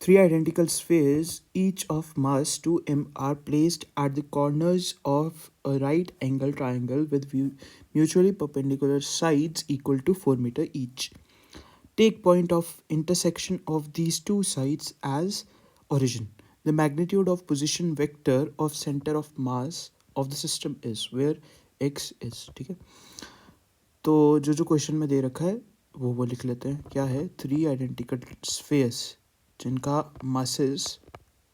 Three identical spheres, each of mass 2m, are placed at the corners of a right angle triangle with mutually perpendicular sides equal to 4 meter each. Take point of intersection of these two sides as origin. The magnitude of position vector of center of mass of the system is where x is. ठीक है, तो जो question में दे रखा है वो लिख लेते हैं. क्या है? थ्री आइडेंटिकल स्फेयर्स जिनका मासेस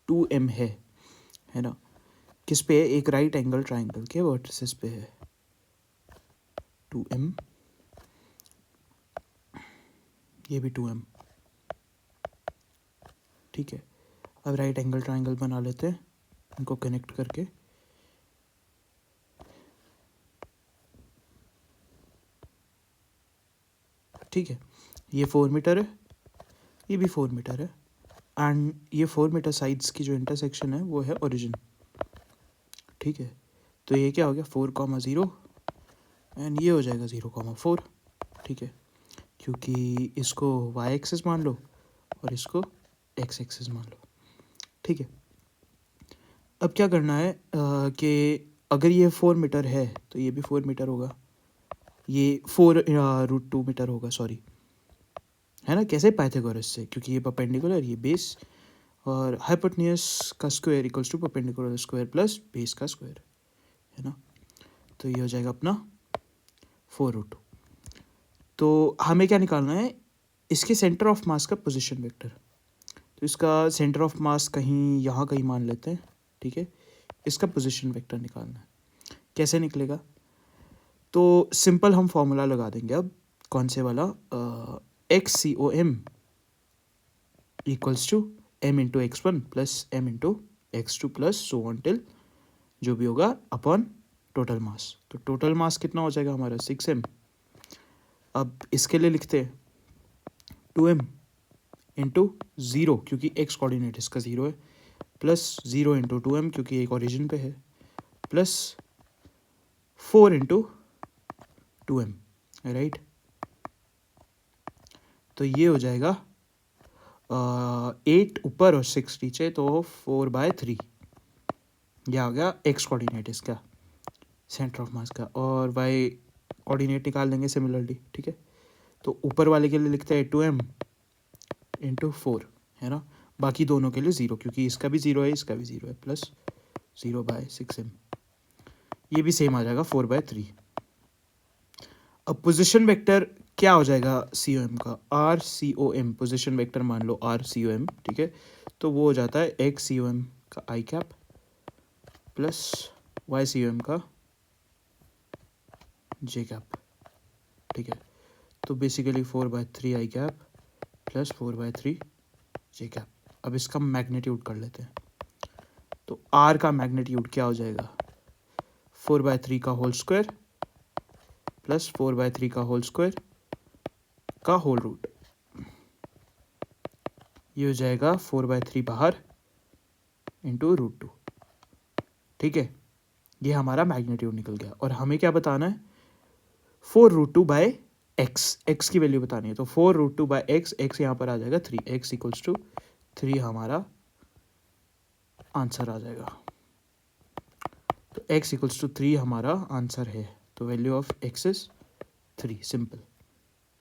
2m है ना. किस पे है? एक राइट एंगल ट्राइंगल के वर्टिसेस पे है. 2m, ये भी 2m. ठीक है, अब राइट एंगल ट्राइंगल बना लेते हैं इनको कनेक्ट करके. ठीक है, ये 4 मीटर है, ये भी 4 मीटर है, एंड ये 4 मीटर साइड्स की जो इंटरसेक्शन है वो है ओरिजिन. ठीक है, तो ये क्या हो गया? 4,0 एंड ये हो जाएगा 0,4. ठीक है, क्योंकि इसको y एक्सिस मान लो और इसको x एक्सिस मान लो. ठीक है, अब क्या करना है कि अगर ये 4 मीटर है तो ये भी 4 मीटर होगा, ये 4√2 मीटर होगा, सॉरी, है ना. कैसे? पाइथागोरस से, क्योंकि ये परपेंडिकुलर, ये बेस, और हाइपोटेन्यूस का square equals to perpendicular square plus base का स्क्वायर, है ना. तो ये हो जाएगा अपना 4√2. तो हमें क्या निकालना है? इसके सेंटर ऑफ मास का पोजीशन वेक्टर. तो इसका सेंटर ऑफ मास कहीं यहाँ कहीं मान लेते हैं. ठीक है, इसका पोजीशन वेक्टर निकालना है. कैसे निकलेगा? तो सिंपल हम फॉर्मूला लगा देंगे अब. कौन से वाला? XCOM equals to m into x1 plus m into x2 plus so on till जो भी होगा अपॉन टोटल मास. तो टोटल मास कितना हो जाएगा हमारा? 6m. अब इसके लिए लिखते हैं 2m इंटू 0, क्योंकि x कोऑर्डिनेट इसका 0 है, प्लस 0 इंटू 2m क्योंकि एक ओरिजिन पे है, प्लस 4 इंटू 2m, राइट. तो ये हो जाएगा 8 ऊपर और 6 नीचे, तो 4/3. यह हो गया x कोऑर्डिनेट इसका, सेंटर ऑफ मास का, और y कोऑर्डिनेट निकाल लेंगे सिमिलरली. ठीक है, तो ऊपर वाले के लिए लिखते हैं 2m इंटू 4, है ना. बाकी दोनों के लिए 0, क्योंकि इसका भी 0 है, इसका भी 0 है, प्लस 0/6m. ये भी सेम आ जाएगा 4/3. अब पोजीशन वेक्टर क्या हो जाएगा COM का? RCOM, पोजीशन वेक्टर मान लो RCOM. ठीक है, तो वो हो जाता है XCOM का आई कैप प्लस YCOM का J कैप. ठीक है, तो बेसिकली 4/3 आई कैप प्लस 4/3 J कैप. अब इसका मैग्नीट्यूड कर लेते हैं. तो R का मैग्नीट्यूड क्या हो जाएगा? 4/3 का होल स्क्वायर प्लस 4/3 का होल स्क्वायर का होल रूट. ये हो जाएगा 4/3 बाहर इंटू √2. ठीक है, ये हमारा मैग्नीट्यूड निकल गया. और हमें क्या बताना है? 4√2/x, x की वैल्यू बतानी है. तो 4√2/x, x यहाँ पर आ जाएगा 3, x इक्वल्स टू 3 हमारा आंसर आ जाएगा. तो x इक्वल्स टू 3 हमारा आंसर है. तो value of x is 3. Simple.